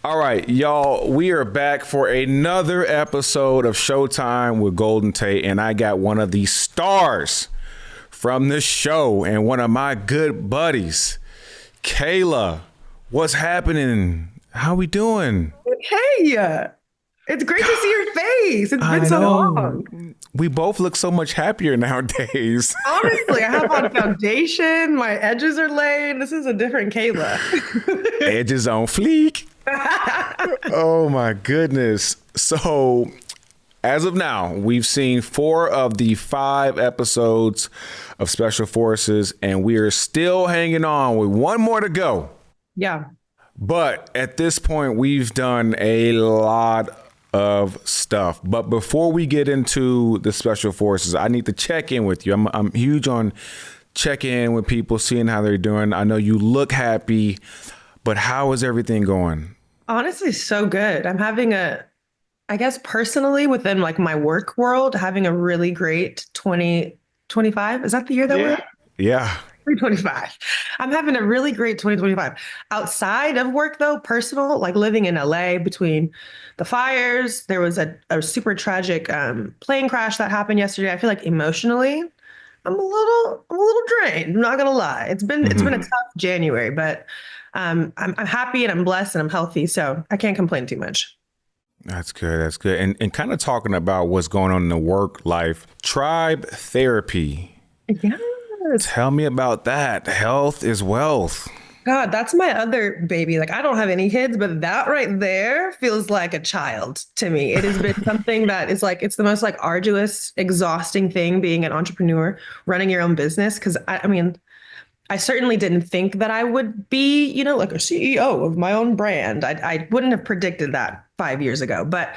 All right, y'all, we are back for another episode of Showtime with Golden Tate, and I got one of the stars from the show and one of my good buddies, Kayla. What's happening? How we doing? Hey, it's great to see your face. It's been so long. We both look so much happier nowadays. Honestly, I have on foundation. My edges are laid. This is a different Kayla. Edges on fleek. Oh my goodness. So as of now, we've seen 4 of the 5 episodes of Special Forces, and we are still hanging on with one more to go. Yeah. But at this point, we've done a lot of stuff. But before we get into the Special Forces, I need to check in with you. I'm huge on checking in with people, seeing how they're doing. I know you look happy, but how is everything going? Honestly, so good. I'm having I guess personally within like my work world, having a really great 2025. Is that the year that we're in? Yeah. 2025. I'm having a really great 2025. Outside of work, though, personal, like living in LA between the fires, there was a super tragic plane crash that happened yesterday. I feel like emotionally, I'm a little drained. I'm not gonna lie. It's been a tough January, but I'm happy and I'm blessed and I'm healthy, so I can't complain too much. That's good. That's good. And kind of talking about what's going on in the work life, Tribe Therapy. Yes. Tell me about that. Health is wealth. God, that's my other baby. Like, I don't have any kids, but that right there feels like a child to me. It has been something that is like, it's the most like arduous, exhausting thing being an entrepreneur, running your own business. Cause I mean, I certainly didn't think that I would be, like a CEO of my own brand. I wouldn't have predicted that 5 years ago, but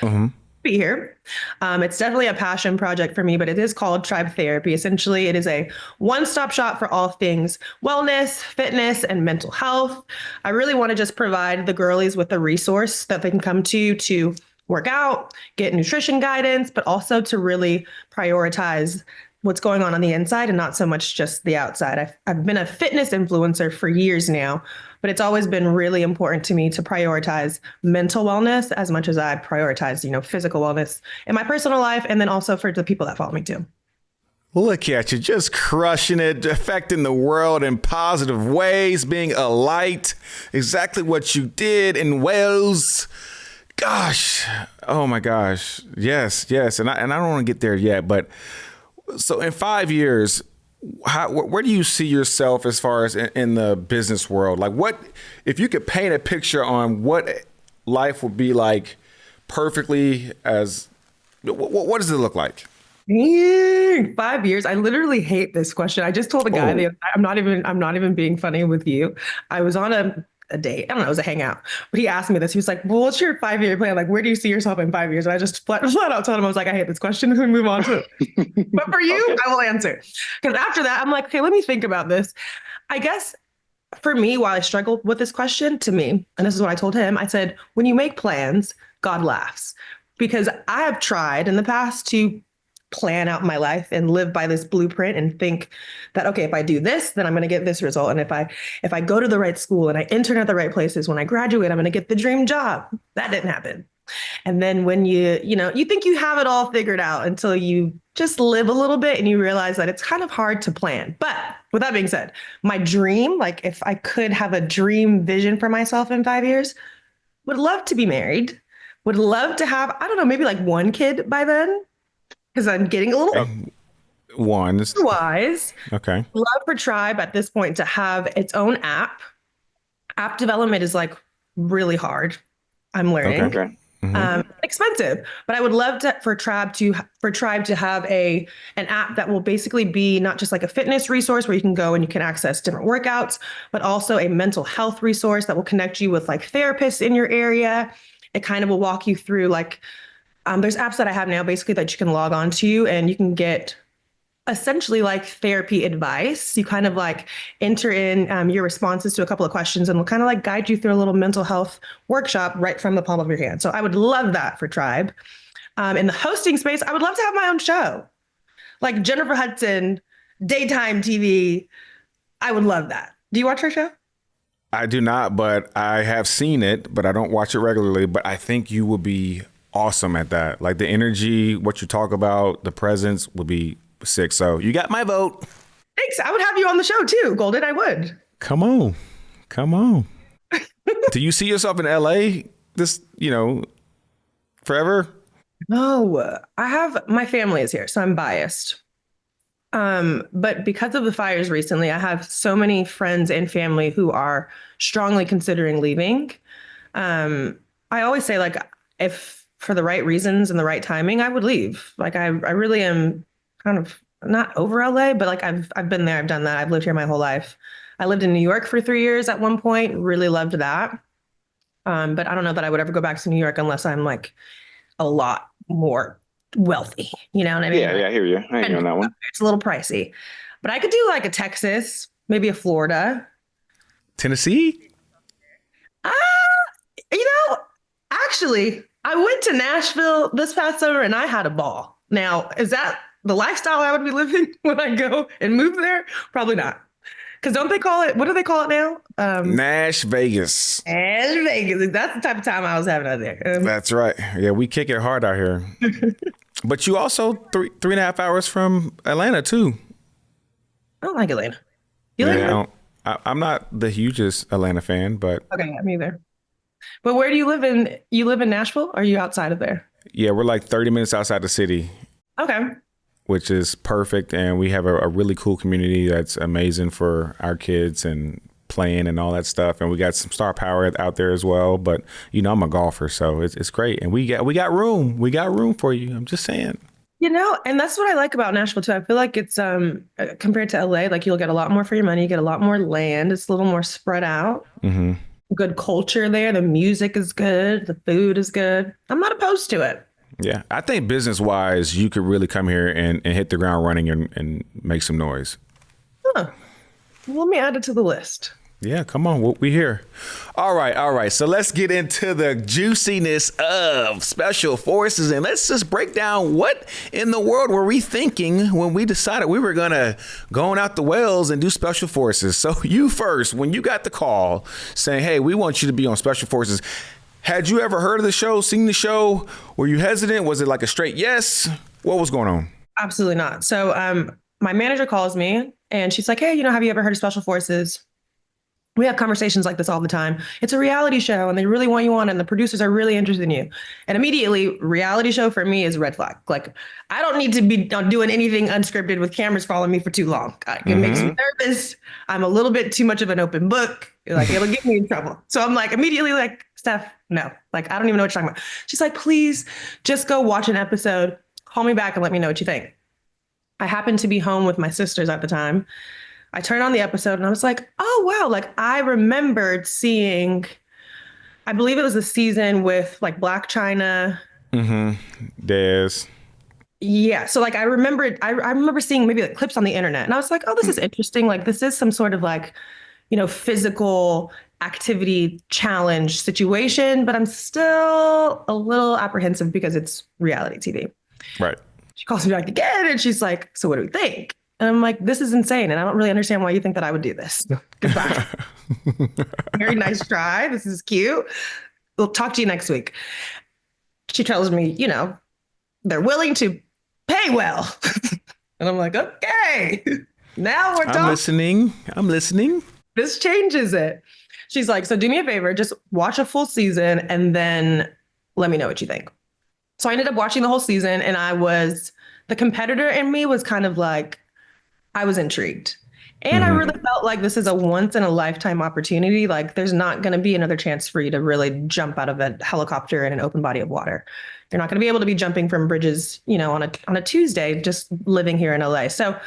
be here. It's definitely a passion project for me, but it is called Tribe Therapy. Essentially, it is a one-stop shop for all things wellness, fitness, and mental health. I really want to just provide the girlies with a resource that they can come to work out, get nutrition guidance, but also to really prioritize what's going on the inside and not so much just the outside. I've been a fitness influencer for years now, but it's always been really important to me to prioritize mental wellness as much as I prioritize, physical wellness in my personal life. And then also for the people that follow me too. Look at you, just crushing it, affecting the world in positive ways, being a light, exactly what you did in Wales. Gosh, oh my gosh. Yes. And I don't want to get there yet, but so in 5 years, where do you see yourself as far as in the business world? Like what, if you could paint a picture on what life would be like perfectly what does it look like? 5 years. I literally hate this question. I just told a guy that I'm not even being funny with you. I was on a date. I don't know, it was a hangout. But he asked me this. He was like, well, what's your 5-year plan? Like, where do you see yourself in 5 years? And I just flat out told him, I was like, I hate this question. We move on to it. But for you, okay. I will answer. Because after that, I'm like, okay, let me think about this. I guess for me, while I struggled with this question, to me, and this is what I told him, I said, when you make plans, God laughs. Because I have tried in the past to plan out my life and live by this blueprint and think that, okay, if I do this, then I'm going to get this result. And if I go to the right school and I intern at the right places, when I graduate, I'm going to get the dream job. That didn't happen. And then when you think you have it all figured out until you just live a little bit and you realize that it's kind of hard to plan. But with that being said, my dream, like if I could have a dream vision for myself in 5 years, would love to be married, would love to have, I don't know, maybe like one kid by then. Because I'm getting a little wise. Okay. Love for Tribe at this point to have its own app. App development is like really hard. I'm learning. Okay. Expensive, but I would love for Tribe to have an app that will basically be not just like a fitness resource where you can go and you can access different workouts, but also a mental health resource that will connect you with like therapists in your area. It kind of will walk you through like. There's apps that I have now basically that you can log on to and you can get essentially like therapy advice. You kind of like enter in your responses to a couple of questions and we'll kind of like guide you through a little mental health workshop right from the palm of your hand. So I would love that for Tribe. In the hosting space, I would love to have my own show. Like Jennifer Hudson, daytime TV. I would love that. Do you watch her show? I do not, but I have seen it, but I don't watch it regularly. But I think you would be awesome at that. Like the energy, what you talk about, the presence would be sick. So you got my vote. Thanks. I would have you on the show too, Golden. I would. Come on. Come on. Do you see yourself in LA this, forever? No, my family is here, so I'm biased. But because of the fires recently, I have so many friends and family who are strongly considering leaving. I always say, like, if for the right reasons and the right timing, I would leave. Like, I really am kind of not over LA, but like I've been there, I've done that. I've lived here my whole life. I lived in New York for 3 years at one point, really loved that. But I don't know that I would ever go back to New York unless I'm like a lot more wealthy. You know what I mean? Yeah, I hear you. I hear you on that one. It's a little pricey, but I could do like a Texas, maybe a Florida. Tennessee? Actually, I went to Nashville this past summer and I had a ball. Now, is that the lifestyle I would be living when I go and move there? Probably not. Because don't they call it, what do they call it now? Nash Vegas. Nash Vegas. That's the type of time I was having out there. That's right. Yeah, we kick it hard out here. But you also 3.5 hours from Atlanta too. I don't like Atlanta. You like Atlanta? I'm not the hugest Atlanta fan, but okay, me either. But where do you live in? You live in Nashville? Or are you outside of there? Yeah, we're like 30 minutes outside the city. Okay. Which is perfect, and we have a really cool community that's amazing for our kids and playing and all that stuff. And we got some star power out there as well. But I'm a golfer, so it's great. And we got room. We got room for you. I'm just saying. And that's what I like about Nashville too. I feel like it's compared to LA, like you'll get a lot more for your money. You get a lot more land. It's a little more spread out. Mm-hmm. Good culture there. The music is good. The food is good. I'm not opposed to it. Yeah, I think business-wise, you could really come here and hit the ground running and make some noise. Huh. Well, let me add it to the list. Yeah, come on. We here. All right. So let's get into the juiciness of Special Forces, and let's just break down what in the world were we thinking when we decided we were going to go on out the wells and do Special Forces. So you first, when you got the call saying, hey, we want you to be on Special Forces, had you ever heard of the show, seen the show? Were you hesitant? Was it like a straight yes? What was going on? Absolutely not. So my manager calls me and she's like, hey, have you ever heard of Special Forces? We have conversations like this all the time. It's a reality show and they really want you on and the producers are really interested in you. And immediately, reality show for me is red flag. Like, I don't need to be doing anything unscripted with cameras following me for too long. It makes me nervous. I'm a little bit too much of an open book. Like, it'll get me in trouble. So I'm like, immediately like, Steph, no. Like, I don't even know what you're talking about. She's like, please just go watch an episode. Call me back and let me know what you think. I happened to be home with my sisters at the time. I turned on the episode and I was like, oh, wow. Like I remembered seeing, I believe it was a season with like Black China. Mm-hmm. Des. Yeah. So like I remember seeing maybe like clips on the internet and I was like, oh, this is interesting. Like this is some sort of like, physical activity challenge situation, but I'm still a little apprehensive because it's reality TV. Right. She calls me back again and she's like, so what do we think? And I'm like, this is insane. And I don't really understand why you think that I would do this. Goodbye. Very nice try. This is cute. We'll talk to you next week. She tells me, they're willing to pay well. And I'm like, okay, now we're talking. I'm listening. This changes it. She's like, so do me a favor, just watch a full season and then let me know what you think. So I ended up watching the whole season and the competitor in me was kind of like, I was intrigued. And I really felt like this is a once in a lifetime opportunity. Like there's not going to be another chance for you to really jump out of a helicopter in an open body of water. You're not going to be able to be jumping from bridges, on a Tuesday, just living here in LA. So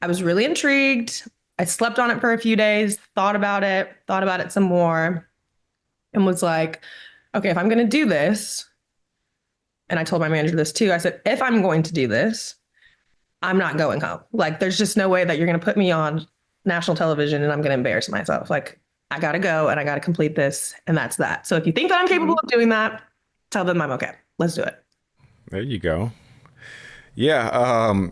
I was really intrigued. I slept on it for a few days, thought about it some more and was like, okay, if I'm going to do this, and I told my manager this too, I said, if I'm going to do this, I'm not going home. Like, there's just no way that you're going to put me on national television and I'm going to embarrass myself. Like, I got to go and I got to complete this. And that's that. So if you think that I'm capable of doing that, tell them I'm okay. Let's do it. There you go. Yeah.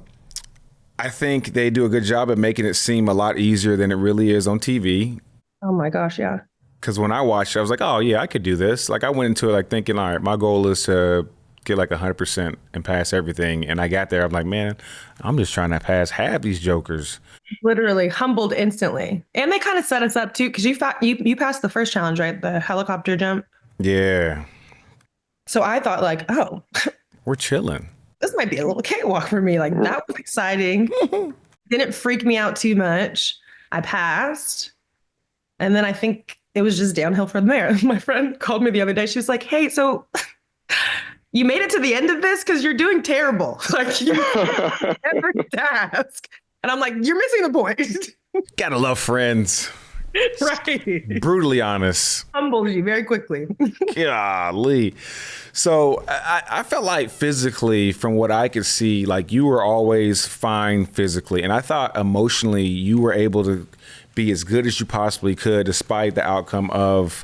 I think they do a good job of making it seem a lot easier than it really is on TV. Oh my gosh, yeah. Because when I watched it, I was like, oh yeah, I could do this. Like I went into it like thinking, all right, my goal is to get like 100% and pass everything. And I got there, I'm like, man, I'm just trying to pass half these jokers. Literally humbled instantly. And they kind of set us up too, because you passed the first challenge, right? The helicopter jump. Yeah, So I thought like, oh, we're chilling. this might be a little cakewalk for me. Like that was exciting. Didn't freak me out too much. I passed. And then I think it was just downhill from there. My friend called me the other day. She was like, hey, so you made it to the end of this because you're doing terrible. Like you every task. And I'm like, you're missing the point. Gotta love friends. Right. Brutally honest. Humbles you very quickly. Golly. So I felt like physically, from what I could see, like you were always fine physically. And I thought emotionally you were able to be as good as you possibly could, despite the outcome of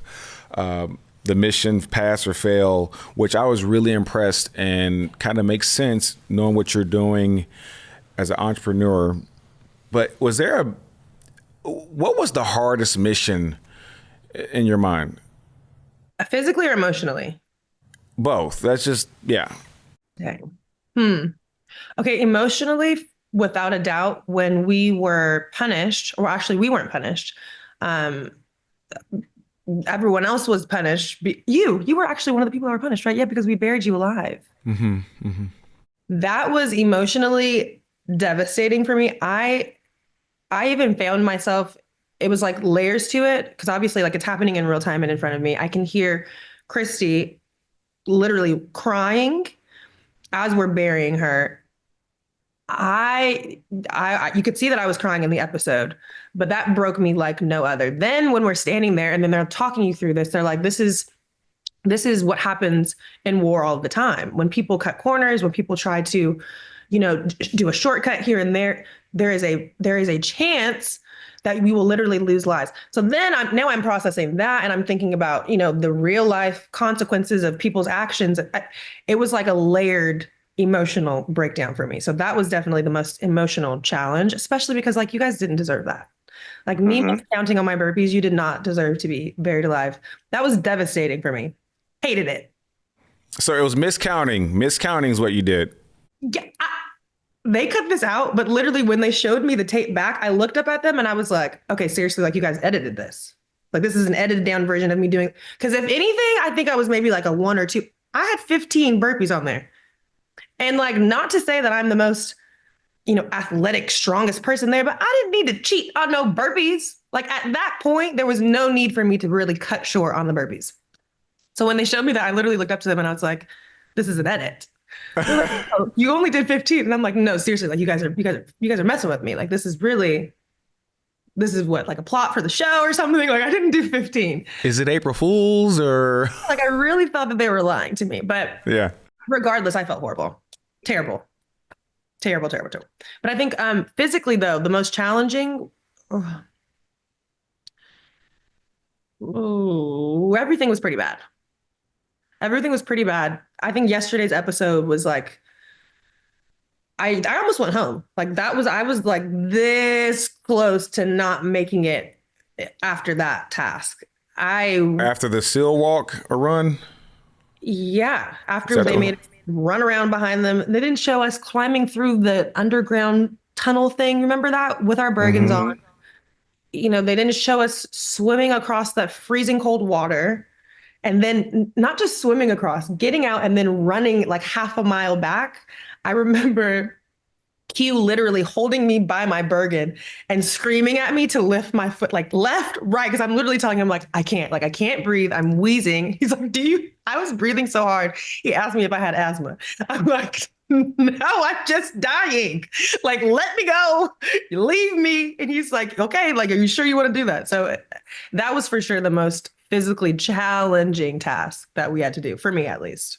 the mission, pass or fail, which I was really impressed, and kind of makes sense knowing what you're doing as an entrepreneur. But what was the hardest mission in your mind? Physically or emotionally? Both. That's just, yeah. Dang. Okay, emotionally, without a doubt, when we were punished, or actually we weren't punished, um, everyone else was punished. You were actually one of the people that were punished, right? Yeah, because we buried you alive. That was emotionally devastating for me. I even found myself, it was like layers to it, because obviously like it's happening in real time and in front of me. I can hear Christy literally crying as we're burying her. You could see that I was crying in the episode, but that broke me like no other. Then when we're standing there and then they're talking you through this, they're like, this is what happens in war all the time. When people cut corners, when people try to, do a shortcut here and there, there is a chance that we will literally lose lives. So then I'm processing that, and I'm thinking about, the real life consequences of people's actions. It was like a layered emotional breakdown for me. So that was definitely the most emotional challenge, especially because like you guys didn't deserve that. Like me counting on my burpees, you did not deserve to be buried alive. That was devastating for me. Hated it. So it was miscounting. Miscounting is what you did. Yeah, they cut this out, but literally when they showed me the tape back, I looked up at them and I was like, okay, seriously, like you guys edited this. Like this is an edited down version of me doing, because if anything, I think I was maybe like a 1 or 2. I had 15 burpees on there. And like, not to say that I'm the most, athletic, strongest person there, but I didn't need to cheat on no burpees. Like at that point, there was no need for me to really cut short on the burpees. So when they showed me that, I literally looked up to them and I was like, this is an edit. Like, oh, you only did 15. And I'm like, no, seriously, like you guys are messing with me. Like this is what, like a plot for the show or something? Like I didn't do 15. Is it April Fool's or? Like I really thought that they were lying to me, but Yeah. regardless, I felt horrible. Terrible. Terrible, terrible, terrible. But I think physically though, the most challenging, everything was pretty bad. Everything was pretty bad. I think yesterday's episode was like, I almost went home. Like I was like this close to not making it after that task. After the seal walk or run? Yeah, after they made us run around behind them. They didn't show us climbing through the underground tunnel thing. Remember that with our Bergens on? They didn't show us swimming across that freezing cold water. And then not just swimming across, getting out and then running like half a mile back. I remember Q literally holding me by my Bergen and screaming at me to lift my foot like left, right. Cause I'm literally telling him like, I can't breathe. I'm wheezing. He's like, I was breathing so hard. He asked me if I had asthma. I'm like, no, I'm just dying. Like, let me go. You leave me. And he's like, okay, like, are you sure you want to do that? So that was for sure the most physically challenging task that we had to do, for me at least.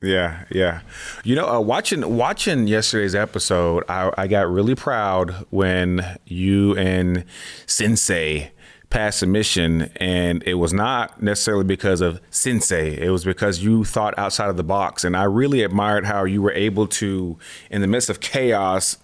Yeah, yeah. Watching yesterday's episode, I got really proud when you and Sensei passed a mission, and it was not necessarily because of Sensei. It was because you thought outside of the box, and I really admired how you were able to, in the midst of chaos,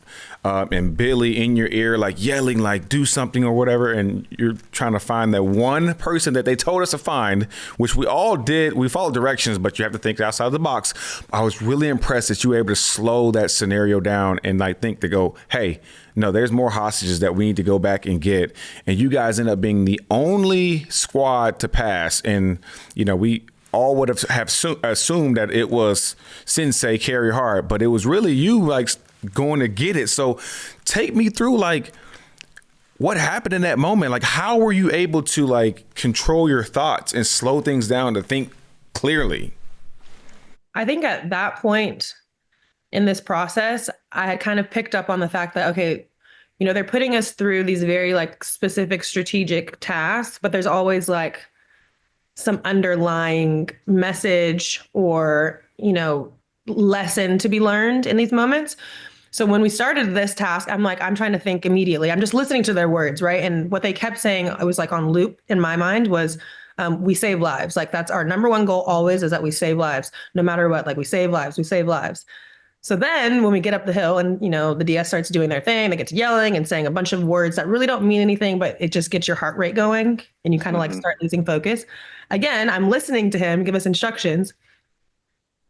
and Billy in your ear, like yelling, like do something or whatever, and you're trying to find that one person that they told us to find, which we all did. We followed directions, but you have to think outside the box. I was really impressed that you were able to slow that scenario down and like think to go, hey, no, there's more hostages that we need to go back and get. And you guys end up being the only squad to pass. And, you know, we all would have assumed that it was Sensei Carrie Hart, but it was really you like going to get it. So take me through like what happened in that moment. Like, how were you able to like control your thoughts and slow things down to think clearly? I think at that point in this process, I had kind of picked up on the fact that, okay, you know, they're putting us through these very like specific strategic tasks, but there's always like some underlying message or, you know, lesson to be learned in these moments. So when we started this task, I'm like, I'm trying to think immediately. I'm just listening to their words, right? And what they kept saying, I was like on loop in my mind was, we save lives. Like that's our number one goal always, is that we save lives, no matter what. Like we save lives, we save lives. So then when we get up the hill and, you know, the DS starts doing their thing, they get to yelling and saying a bunch of words that really don't mean anything, but it just gets your heart rate going and you kind of like start losing focus. Again, I'm listening to him give us instructions.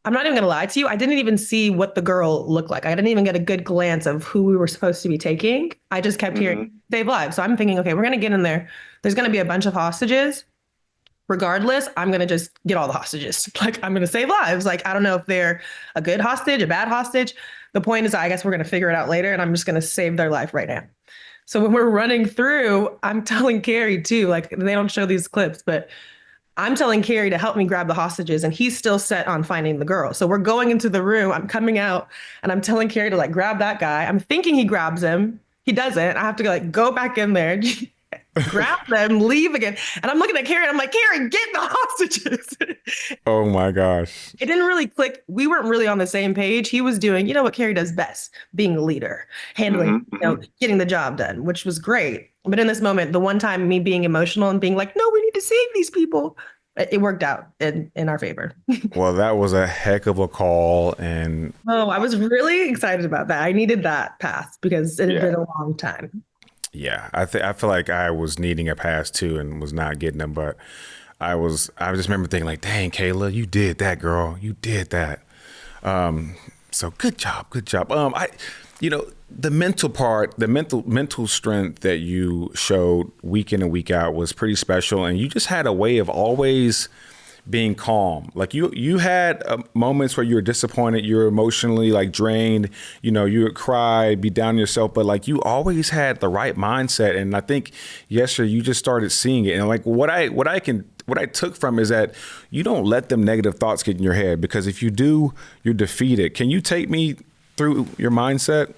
I'm not even going to lie to you. I didn't even see what the girl looked like. I didn't even get a good glance of who we were supposed to be taking. I just kept hearing save lives. So I'm thinking, okay, we're going to get in there. There's going to be a bunch of hostages. Regardless, I'm going to just get all the hostages. Like, I'm going to save lives. Like, I don't know if they're a good hostage, a bad hostage. The point is, I guess we're going to figure it out later, and I'm just going to save their life right now. So when we're running through, I'm telling Carrie too, like, they don't show these clips, but I'm telling Carrie to help me grab the hostages, and he's still set on finding the girl. So we're going into the room. I'm coming out, and I'm telling Carrie to like grab that guy. I'm thinking he grabs him. He doesn't. I have to like go back in there, grab them, leave again. And I'm looking at Carrie and I'm like, Carrie, get the hostages. Oh my gosh. It didn't really click. We weren't really on the same page. He was doing, you know, what Carrie does best, being a leader, handling, you know, getting the job done, which was great. But in this moment, the one time me being emotional and being like, no, we need to save these people, it worked out in our favor. Well, that was a heck of a call. And oh, I was really excited about that. I needed that pass because it had been a long time. yeah, I feel like I was needing a pass too and was not getting them, but I just remember thinking like, dang, Kayla, you did that, girl. You did that. So good job. Good job. You know, the mental part, the mental strength that you showed week in and week out was pretty special. And you just had a way of always being calm. Like you had moments where you were disappointed, you were emotionally like drained, you know, you would cry, be down on yourself, but like you always had the right mindset. And I think yesterday you just started seeing it. And like what I took from is that you don't let them negative thoughts get in your head, because if you do, you're defeated. Can you take me through your mindset?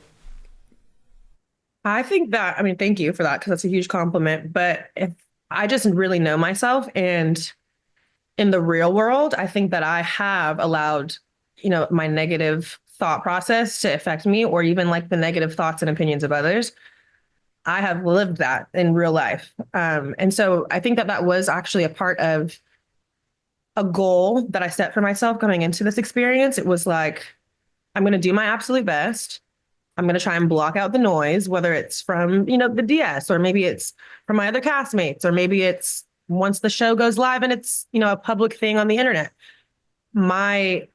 I think that, I mean, thank you for that, because that's a huge compliment. But if I just really know myself, and in the real world, I think that I have allowed, you know, my negative thought process to affect me, or even like the negative thoughts and opinions of others. I have lived that in real life. And so I think that that was actually a part of a goal that I set for myself coming into this experience. It was like, I'm going to do my absolute best. I'm going to try and block out the noise, whether it's from, you know, the DS, or maybe it's from my other castmates, or maybe it's once the show goes live and it's, you know, a public thing on the internet. My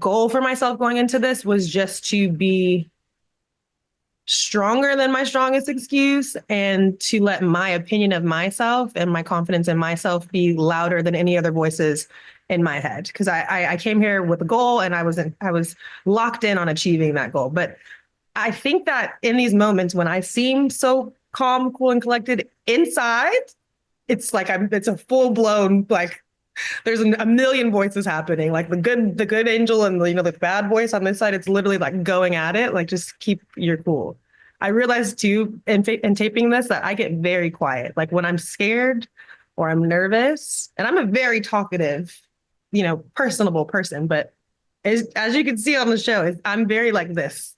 goal for myself going into this was just to be stronger than my strongest excuse, and to let my opinion of myself and my confidence in myself be louder than any other voices in my head. Because I came here with a goal, and I was locked in on achieving that goal. But I think that in these moments when I seem so calm, cool, and collected inside, it's like it's a full blown, like there's a million voices happening, like the good angel and the, you know, the bad voice on this side. It's literally like going at it, like just keep your cool. I realized too in taping this that I get very quiet, like when I'm scared or I'm nervous, and I'm a very talkative, you know, personable person. But as you can see on the show, I'm very like this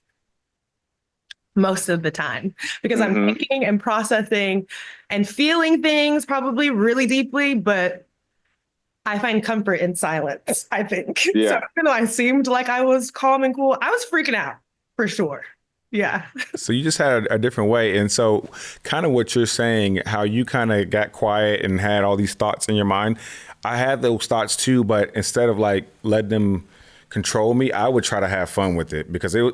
most of the time, because I'm thinking and processing and feeling things probably really deeply, but I find comfort in silence, I think. Yeah. So even though I seemed like I was calm and cool, I was freaking out for sure. Yeah. So you just had a different way. And so kind of what you're saying, how you kind of got quiet and had all these thoughts in your mind. I had those thoughts too, but instead of like letting them control me, I would try to have fun with it because it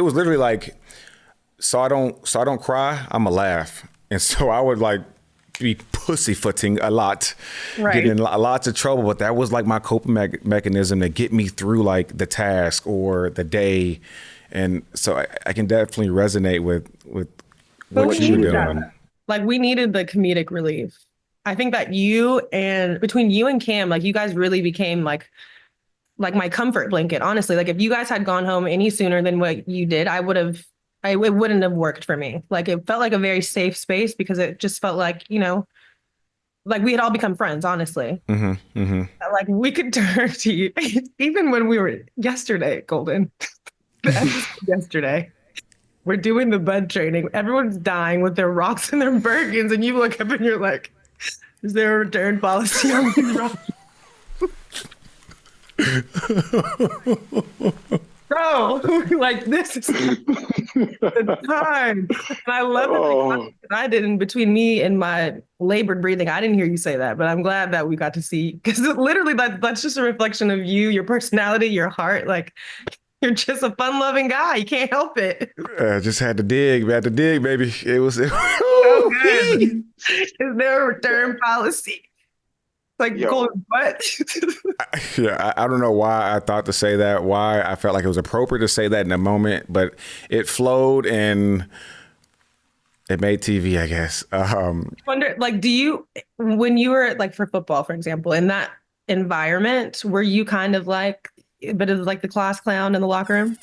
was literally like, so I don't cry, I'ma laugh. And so I would like be pussyfooting a lot, Right. getting in lots of trouble. But that was like my coping mechanism to get me through like the task or the day. And so I can definitely resonate with But what we you were needed doing. that. Like we needed the comedic relief. I think that between you and Cam, like you guys really became like my comfort blanket, honestly. Like if you guys had gone home any sooner than what you did, it wouldn't have worked for me. Like it felt like a very safe space because it just felt like, like we had all become friends, honestly. Like we could turn to you even when we were yesterday, Golden. The episode yesterday. We're doing the bud training. Everyone's dying with their rocks and their Birkins, and you look up and you're like, is there a return policy on these rocks? Bro, like this is the time. And I love it. I didn't, between me and my labored breathing, I didn't hear you say that, but I'm glad that we got to see, because literally that's just a reflection of you, your personality, your heart. Like you're just a fun-loving guy. You can't help it. Just had to dig, baby. It was. So good. Is there a return policy? Like, Golden, what? Yeah, I don't know why I thought to say that, why I felt like it was appropriate to say that in a moment, but it flowed and it made TV, I guess. Wonder, like, when you were like for football, for example, in that environment, were you kind of like a bit of like the class clown in the locker room?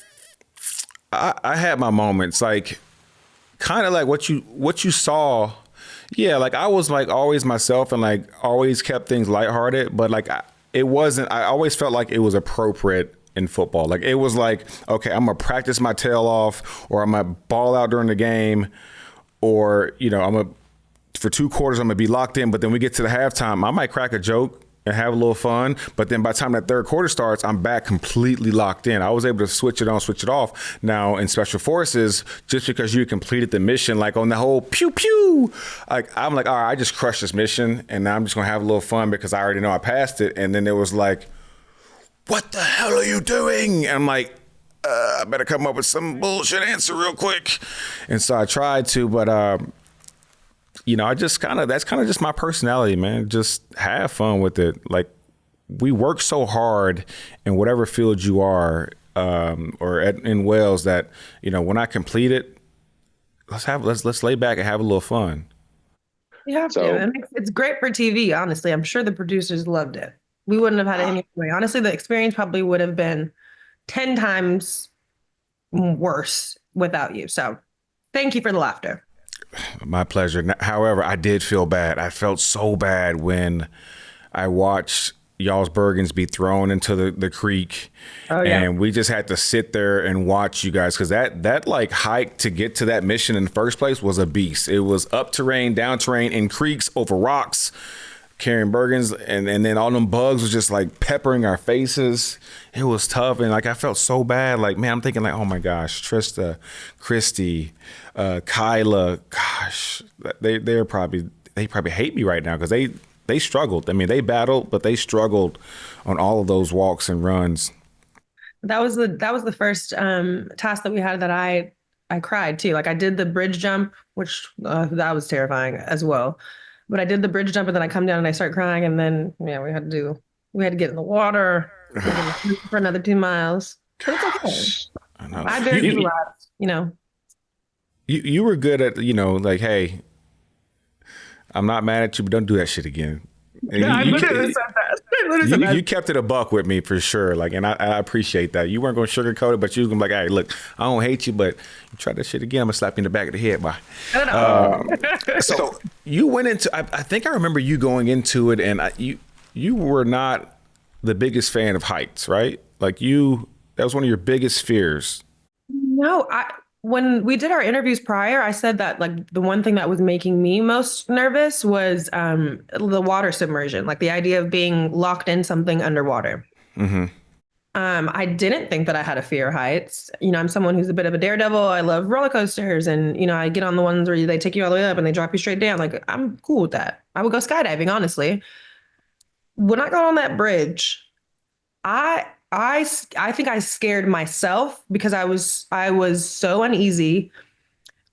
I had my moments, like kind of like what you saw. Yeah, like I was like always myself and like always kept things lighthearted, but like it wasn't. I always felt like it was appropriate in football. Like it was like, okay, I'm gonna practice my tail off, or I'm gonna ball out during the game, or I'm gonna for 2 quarters I'm gonna be locked in. But then we get to the halftime, I might crack a joke and have a little fun. But then by the time that third quarter starts, I'm back completely locked in. I was able to switch it on, switch it off. Now in special forces, just because you completed the mission, like on the whole pew pew, like I'm like, all right, I just crushed this mission, and now I'm just gonna have a little fun because I already know I passed it. And then it was like, what the hell are you doing? And I'm like, I better come up with some bullshit answer real quick. And so I tried to, but I just that's kind of just my personality, man. Just have fun with it. Like we work so hard in whatever field you are, in Wales, that when I complete it, let's lay back and have a little fun. You have to. It's great for TV, honestly. I'm sure the producers loved it. We wouldn't have had it any way. Honestly, the experience probably would have been 10 times worse without you. So thank you for the laughter. My pleasure. However, I did feel bad. I felt so bad when I watched y'all's Bergens be thrown into the creek. Oh, yeah. And we just had to sit there and watch you guys, because that like hike to get to that mission in the first place was a beast. It was up terrain, down terrain, in creeks, over rocks, carrying Bergens, and then all them bugs was just like peppering our faces. It was tough, and like I felt so bad. Like, man, I'm thinking like, oh my gosh, Trista, Christy, Kyla, gosh, they probably hate me right now, because they struggled. I mean, they battled, but they struggled on all of those walks and runs. That was the first task that we had that I cried too. Like I did the bridge jump, which that was terrifying as well. But I did the bridge jump, and then I come down and I start crying, and then we had to get in the water for another 2 miles. But it's okay. I know. I dared you last, You were good at like, hey, I'm not mad at you, but don't do that shit again. And I literally said that. You kept it a buck with me for sure. Like, and I appreciate that. You weren't going to sugarcoat it, but you was going to be like, hey, look, I don't hate you, but you try that shit again, I'm going to slap you in the back of the head. Bye. So you went into, I think I remember you going into it, and you were not the biggest fan of heights, right? Like that was one of your biggest fears. No, when we did our interviews prior, I said that like the one thing that was making me most nervous was the water submersion, like the idea of being locked in something underwater. Mm-hmm. I didn't think that I had a fear of heights. I'm someone who's a bit of a daredevil. I love roller coasters and, I get on the ones where they take you all the way up and they drop you straight down. Like, I'm cool with that. I would go skydiving, honestly. When I got on that bridge, I think I scared myself because I was so uneasy.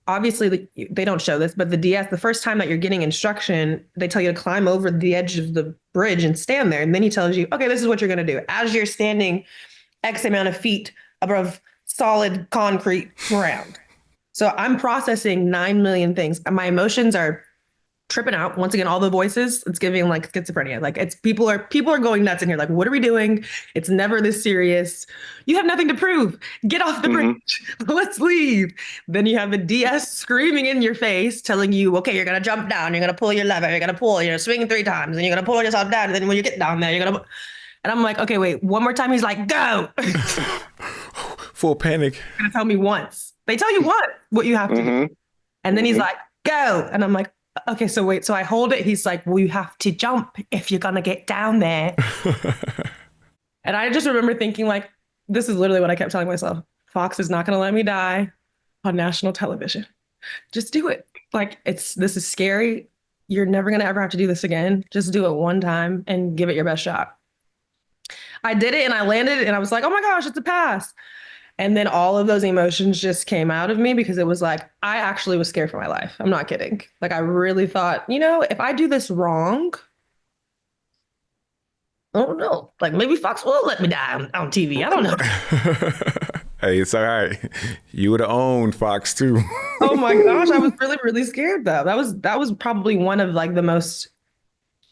Obviously, they don't show this, but the DS, the first time that you're getting instruction, they tell you to climb over the edge of the bridge and stand there. And then he tells you, okay, this is what you're going to do. As you're standing X amount of feet above solid concrete ground. So I'm processing 9 million things. My emotions are tripping out. Once again, all the voices, it's giving like schizophrenia. Like it's people are going nuts in here. Like, what are we doing? It's never this serious. You have nothing to prove. Get off the bridge. Let's leave. Then you have the DS screaming in your face, telling you, okay, you're gonna jump down, you're gonna pull your lever, you're gonna pull, you're swinging 3 times, and you're gonna pull yourself down. And then when you get down there, you're gonna. And I'm like, okay, wait, one more time. He's like, go. Full panic. You're gonna tell me once. They tell you what you have to do. And then he's like, go. And I'm like, okay, so wait. So I hold it. He's like, well, you have to jump if you're gonna get down there. And I just remember thinking, like, this is literally what I kept telling myself. Fox is not gonna let me die on national television. Just do it. Like, this is scary. You're never gonna ever have to do this again. Just do it one time and give it your best shot. I did it and I landed and I was like, oh my gosh, it's a pass. And then all of those emotions just came out of me because it was like, I actually was scared for my life. I'm not kidding. Like, I really thought, if I do this wrong, I don't know. Like, maybe Fox will let me die on TV. I don't know. Hey, it's all right. You would have owned Fox too. Oh my gosh. I was really, really scared though. That was probably one of like the most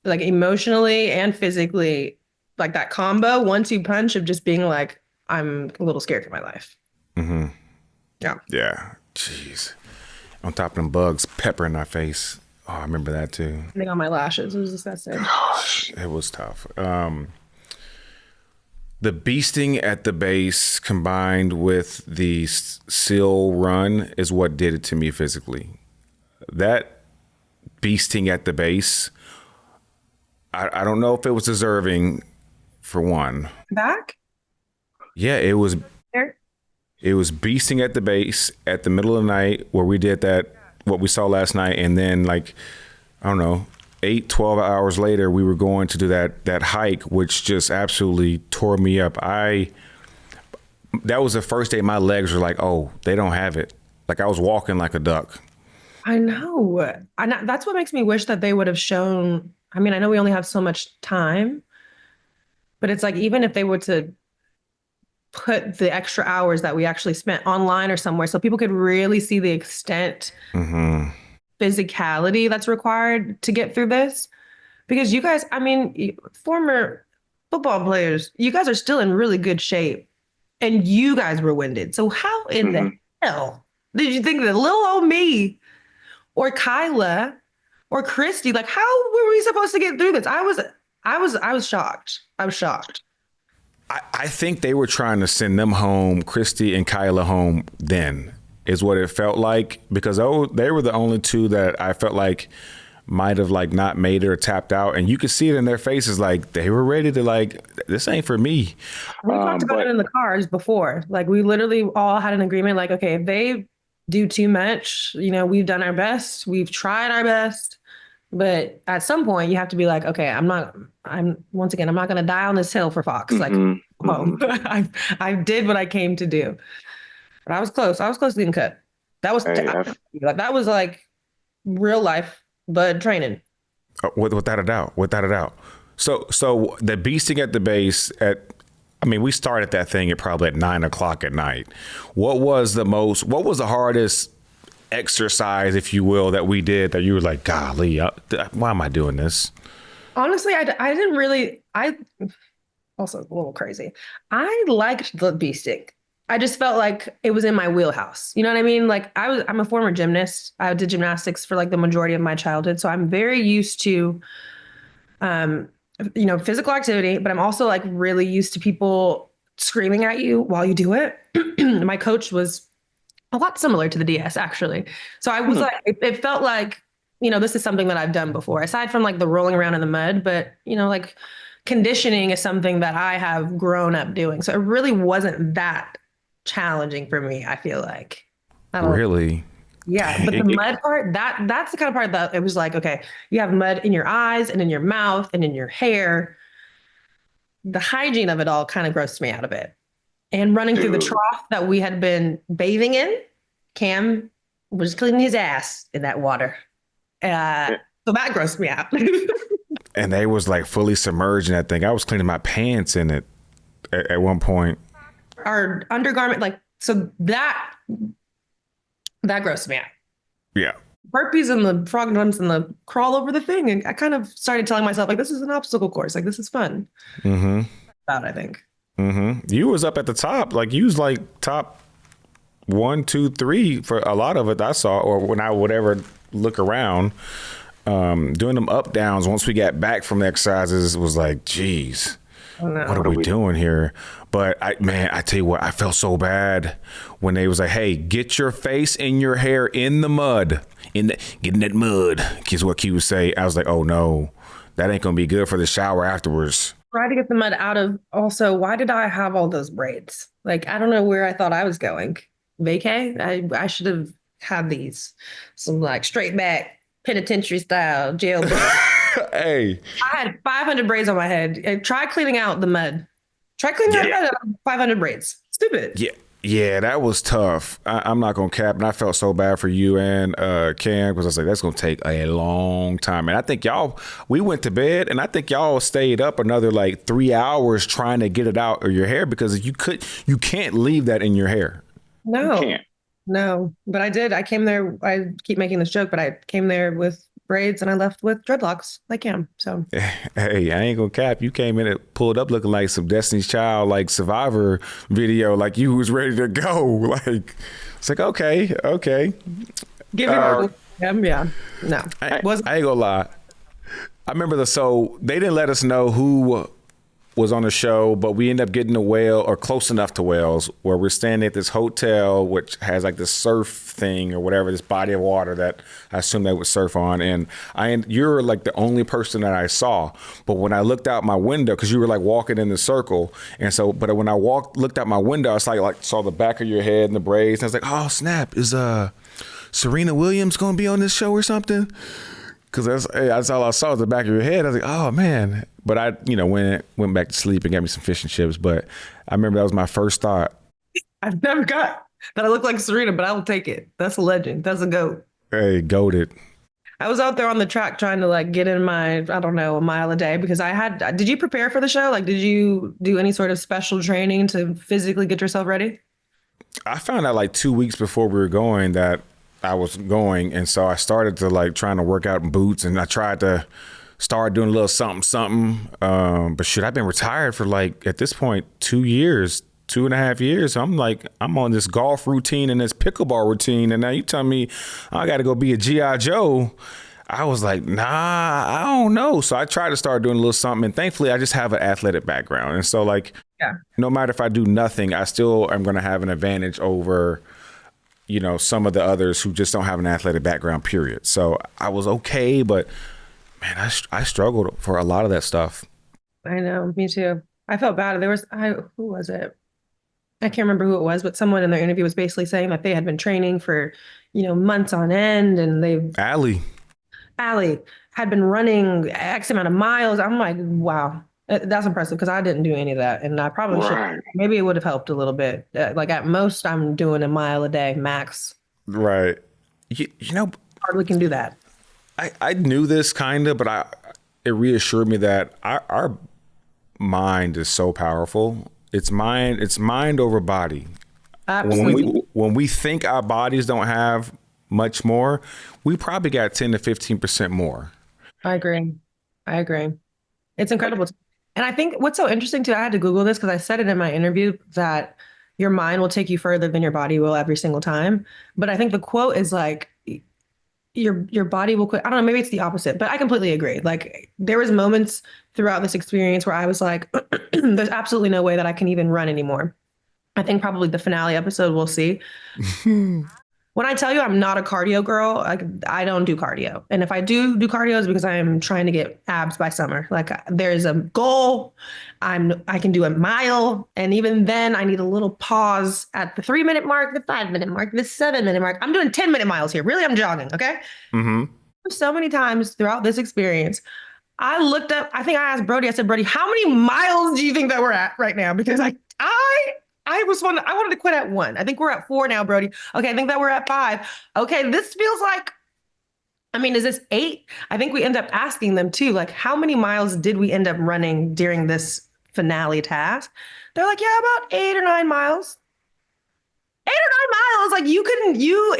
like emotionally and physically like that combo 1-2 punch of just being like, I'm a little scared for my life. Mm-hmm. Yeah. Yeah. Jeez. On top of them bugs peppering our face. Oh, I remember that too. I think on my lashes. It was disgusting. Gosh, it was tough. The beasting at the base combined with the SEAL run is what did it to me physically. That beasting at the base, I don't know if it was deserving for one. Back? Yeah, it was. There? It was beasting at the base at the middle of the night where we did that, what we saw last night. And then like, I don't know, 12 hours later, we were going to do that hike, which just absolutely tore me up. That was the first day my legs were like, oh, they don't have it. Like I was walking like a duck. I know. That's what makes me wish that they would have shown. I mean, I know we only have so much time, but it's like, even if they were to put the extra hours that we actually spent online or somewhere so people could really see the extent physicality that's required to get through this. Because you guys, I mean, former football players, you guys are still in really good shape and you guys were winded. So how in the hell did you think that little old me or Kyla or Christy, like how were we supposed to get through this? I was shocked. I was shocked. I think they were trying to send them home, Christy and Kyla home then, is what it felt like. Because they were the only two that I felt like might have like not made it or tapped out. And you could see it in their faces, like they were ready to like, this ain't for me. We talked about it in the cars before. Like we literally all had an agreement, like, okay, if they do too much, we've done our best. We've tried our best. But at some point you have to be like, okay, I'm not going to die on this hill for Fox. Like, I did what I came to do, but I was close. I was close to getting cut. That was, that was like real life bud training. Without a doubt. So the beasting at the base we started that thing at probably at 9:00 at night. What was the hardest exercise, if you will, that we did that you were like, golly, why am I doing this? Honestly, I didn't really, also a little crazy. I liked the beasting. I just felt like it was in my wheelhouse. You know what I mean? Like I'm a former gymnast. I did gymnastics for like the majority of my childhood. So I'm very used to, physical activity, but I'm also like really used to people screaming at you while you do it. My coach was a lot similar to the DS actually. So I was like, it felt like, this is something that I've done before, aside from like the rolling around in the mud, but like conditioning is something that I have grown up doing. So it really wasn't that challenging for me, I feel like. I don't Really? Yeah, but the mud part, that's the kind of part that it was like, okay, you have mud in your eyes and in your mouth and in your hair. The hygiene of it all kind of grossed me out a bit. And running through the trough that we had been bathing in, Cam was cleaning his ass in that water. So that grossed me out. And they was like fully submerged in that thing. I was cleaning my pants in it at one point. Our undergarment, like, so that grossed me out. Yeah. Burpees and the frog runs and the crawl over the thing. And I kind of started telling myself, like, this is an obstacle course. Like, this is fun. Mm-hmm. About, I think. Mm-hmm. You was up at the top. Like, you was like top 1, 2, 3 for a lot of it I saw, or when I would ever look around. Doing them up downs once we got back from the exercises was like, geez, what are we doing here? But I tell you what, I felt so bad when they was like, hey, get your face and your hair in the mud, get in that mud, is what Q would say. I was like, oh no, that ain't gonna be good for the shower afterwards. Try to get the mud out of. Also, why did I have all those braids? Like, I don't know where I thought I was going. Vacay? I should have had some like straight back penitentiary style jail braids. Hey, I had 500 braids on my head. And try cleaning out the mud. Try cleaning out the mud out of 500 braids. Stupid. Yeah, that was tough. I'm not gonna cap, and I felt so bad for you and Cam, because I was like, that's gonna take a long time. And I think we went to bed, and I think y'all stayed up another like 3 hours trying to get it out of your hair, because you can't leave that in your hair. No. You can't. No, but I did. I came there. I keep making this joke, but I came there with braids and I left with dreadlocks like Cam. So, hey, I ain't gonna cap. You came in and pulled up looking like some Destiny's Child, like Survivor video, like you was ready to go. Like, it's like, okay. Give me yeah. No, I ain't gonna lie. I remember so they didn't let us know who was on the show, but we ended up getting to Whale, or close enough to Whales, where we're standing at this hotel, which has like this surf thing or whatever, this body of water that I assume they would surf on. And you're like the only person that I saw. But when I looked out my window, because you were like walking in the circle, and so, but when I looked out my window, I saw the back of your head and the braids, and I was like, oh snap, is Serena Williams gonna be on this show or something? Because that's all I saw at the back of your head. I was like, oh man. But I, went back to sleep and got me some fish and chips. But I remember that was my first thought. I've never got that I look like Serena, but I will take it. That's a legend. That's a GOAT. Hey, goated. I was out there on the track trying to like get in my, I don't know, a mile a day, because did you prepare for the show? Like, did you do any sort of special training to physically get yourself ready? I found out like 2 weeks before we were going that I was going. And so I started to like trying to work out in boots, and I tried to start doing a little something. But shit, I've been retired for like, at this point, 2 years, 2.5 years. I'm on this golf routine and this pickleball routine. And now you tell me I got to go be a G.I. Joe. I was like, nah, I don't know. So I tried to start doing a little something. And thankfully, I just have an athletic background. And so like, no matter if I do nothing, I still am going to have an advantage over, some of the others who just don't have an athletic background, period. So I was okay, but man, I struggled for a lot of that stuff. I know, me too. I felt bad. Who was it? I can't remember who it was, but someone in their interview was basically saying that they had been training for, months on end, and Allie had been running X amount of miles. I'm like, wow, that's impressive, because I didn't do any of that, and I probably should. Maybe it would have helped a little bit. Like at most, I'm doing a mile a day max. Right. Hardly can do that. I knew this kind of, but it reassured me that our mind is so powerful. It's mind over body. Absolutely. When we think our bodies don't have much more, we probably got 10 to 15% more. I agree. It's incredible. And I think what's so interesting too, I had to Google this because I said it in my interview, that your mind will take you further than your body will every single time. But I think the quote is like, your body will quit. I don't know, maybe it's the opposite, but I completely agree. Like, there was moments throughout this experience where I was like, there's absolutely no way that I can even run anymore. I think probably the finale episode we'll see. When I tell you I'm not a cardio girl, like I don't do cardio. And if I do cardio is because I am trying to get abs by summer. Like there's a goal. I can do a mile. And even then I need a little pause at the 3 minute mark, the 5 minute mark, the 7 minute mark. I'm doing 10 minute miles here. Really, I'm jogging. Okay. Mm-hmm. So many times throughout this experience, I looked up, I think I asked Brody, I said, Brody, how many miles do you think that we're at right now? Because I wanted to quit at 1. I think we're at 4 now, Brody. Okay, I think that we're at 5. Okay, this feels like, I mean, is this 8? I think we end up asking them too, like, how many miles did we end up running during this finale task? They're like, yeah, about 8 or 9 miles. 8 or 9 miles. Like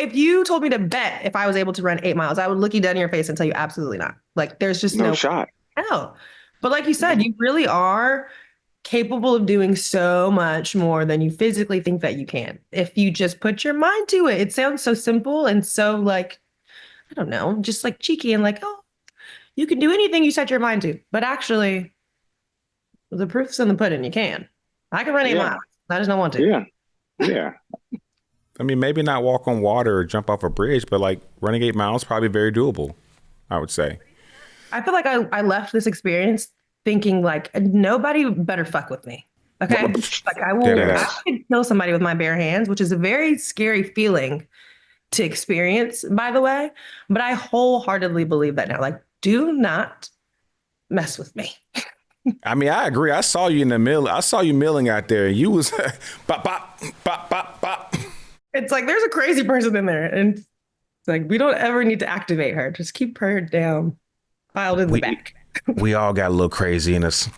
if you told me to bet if I was able to run 8 miles, I would look you dead in your face and tell you absolutely not. Like there's just No shot. no. But like you said, you really are capable of doing so much more than you physically think that you can. If you just put your mind to it. It sounds so simple and so like, I don't know, just like cheeky and like, oh, you can do anything you set your mind to. But actually, the proof's in the pudding. You can. I can run 8 miles. I just don't want to. Yeah. Yeah. I mean, maybe not walk on water or jump off a bridge, but like running 8 miles, probably very doable, I would say. I feel like I left this experience thinking like nobody better fuck with me. Okay. Like I could kill somebody with my bare hands, which is a very scary feeling to experience, by the way. But I wholeheartedly believe that now. Like, do not mess with me. I mean, I agree. I saw you in the mill. I saw you milling out there. You was bop, bop, bop, bop, bop. It's like there's a crazy person in there. And it's like we don't ever need to activate her. Just keep her down, filed in the back. We all got a little crazy in us.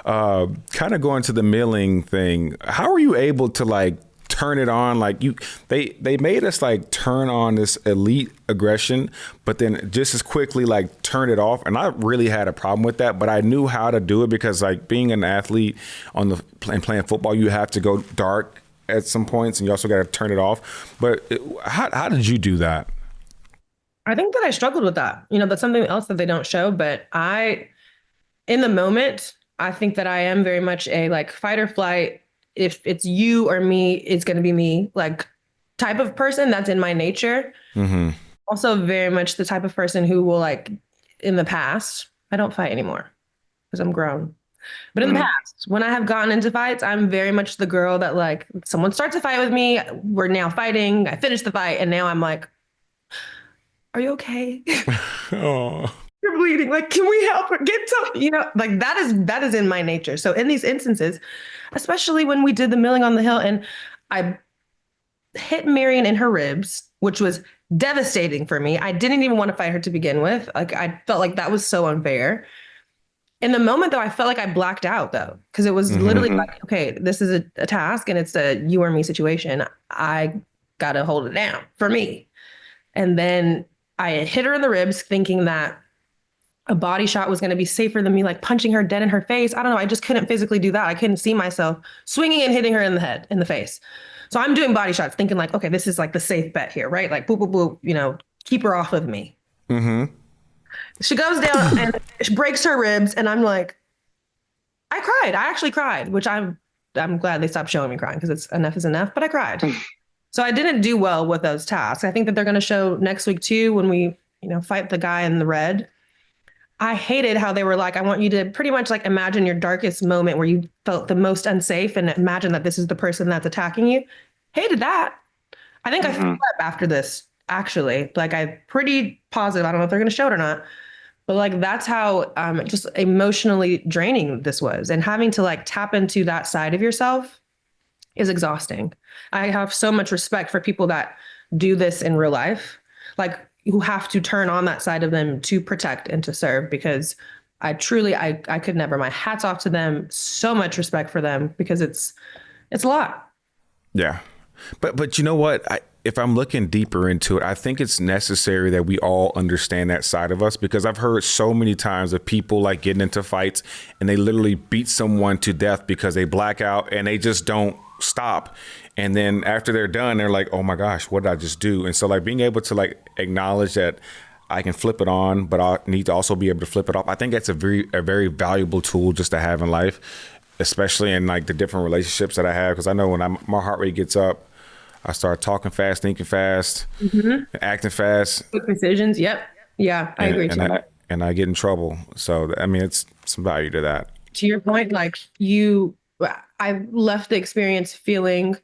Kind of going to the milling thing. How are you able to like turn it on? Like they made us like turn on this elite aggression, but then just as quickly like turn it off. And I really had a problem with that, but I knew how to do it because like being an athlete and playing football, you have to go dark at some points and you also got to turn it off. But how did you do that? I think that I struggled with that. You know, that's something else that they don't show, but in the moment, I think that I am very much a like fight or flight. If it's you or me, it's going to be me, like type of person. That's in my nature. Mm-hmm. Also very much the type of person who will like in the past, I don't fight anymore because I'm grown. But in the past, when I have gotten into fights, I'm very much the girl that like someone starts a fight with me. We're now fighting. I finish the fight. And now I'm like, are you okay? Oh. You're bleeding. Like, can we help her? Get some, you know, like that is in my nature. So in these instances, especially when we did the milling on the hill and I hit Marion in her ribs, which was devastating for me. I didn't even want to fight her to begin with. Like, I felt like that was so unfair. In the moment, though, I felt like I blacked out, though, because it was literally like, okay, this is a task and it's a you or me situation. I got to hold it down for me. And then I hit her in the ribs thinking that a body shot was going to be safer than me, like punching her dead in her face. I don't know. I just couldn't physically do that. I couldn't see myself swinging and hitting her in the head, in the face. So I'm doing body shots thinking like, okay, this is like the safe bet here, right? Like, boop, boop, boop, you know, keep her off of me. Mm-hmm. She goes down and she breaks her ribs. And I'm like, I cried. I actually cried, which I'm glad they stopped showing me crying because it's enough is enough, but I cried. So I didn't do well with those tasks. I think that they're going to show next week too, when we, you know, fight the guy in the red. I hated how they were like, I want you to pretty much like imagine your darkest moment where you felt the most unsafe and imagine that this is the person that's attacking you. Hated that. I think I threw up after this, actually. Like I'm pretty positive. I don't know if they're going to show it or not. But like that's how just emotionally draining this was. And having to like tap into that side of yourself is exhausting. I have so much respect for people that do this in real life, like who have to turn on that side of them to protect and to serve, because I could never. My hat's off to them. So much respect for them because it's a lot. Yeah. But you know what? If I'm looking deeper into it, I think it's necessary that we all understand that side of us, because I've heard so many times of people like getting into fights and they literally beat someone to death because they black out and they just don't stop. And then after they're done, they're like, oh my gosh, what did I just do? And so like being able to like acknowledge that I can flip it on, but I need to also be able to flip it off. I think that's a very valuable tool just to have in life, especially in like the different relationships that I have. Because I know when my heart rate gets up, I start talking fast, thinking fast, Mm-hmm. acting fast, Quick decisions. Yep. Yeah, I agree and too. I get in trouble. So I mean, it's some value to that. To your point, like I left the experience feeling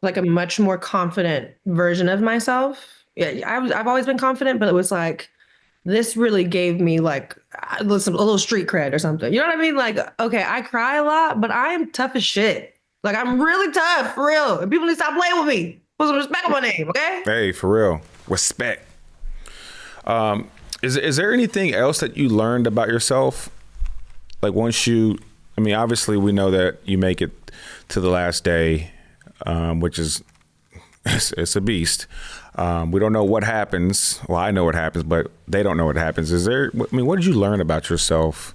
like a much more confident version of myself. Yeah, I've always been confident, but it was like this really gave me like a little street cred or something. You know what I mean? Like, okay, I cry a lot, but I am tough as shit. Like I'm really tough, for real. And people need to stop playing with me. Put some respect on my name, okay? Hey, for real, respect. Is there anything else that you learned about yourself? Like once you, I mean, obviously we know that you make it to the last day, which is it's a beast. We don't know what happens. Well, I know what happens, but they don't know what happens. Is there? I mean, what did you learn about yourself?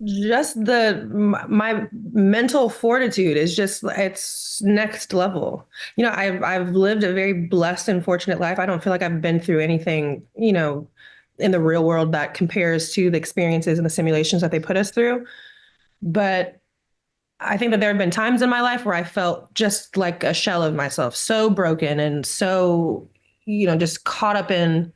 Just my mental fortitude is just it's next level. You know, I've lived a very blessed and fortunate life. I don't feel like I've been through anything, you know, in the real world that compares to the experiences and the simulations that they put us through. But I think that there have been times in my life where I felt just like a shell of myself, so broken and so, you know, just caught up in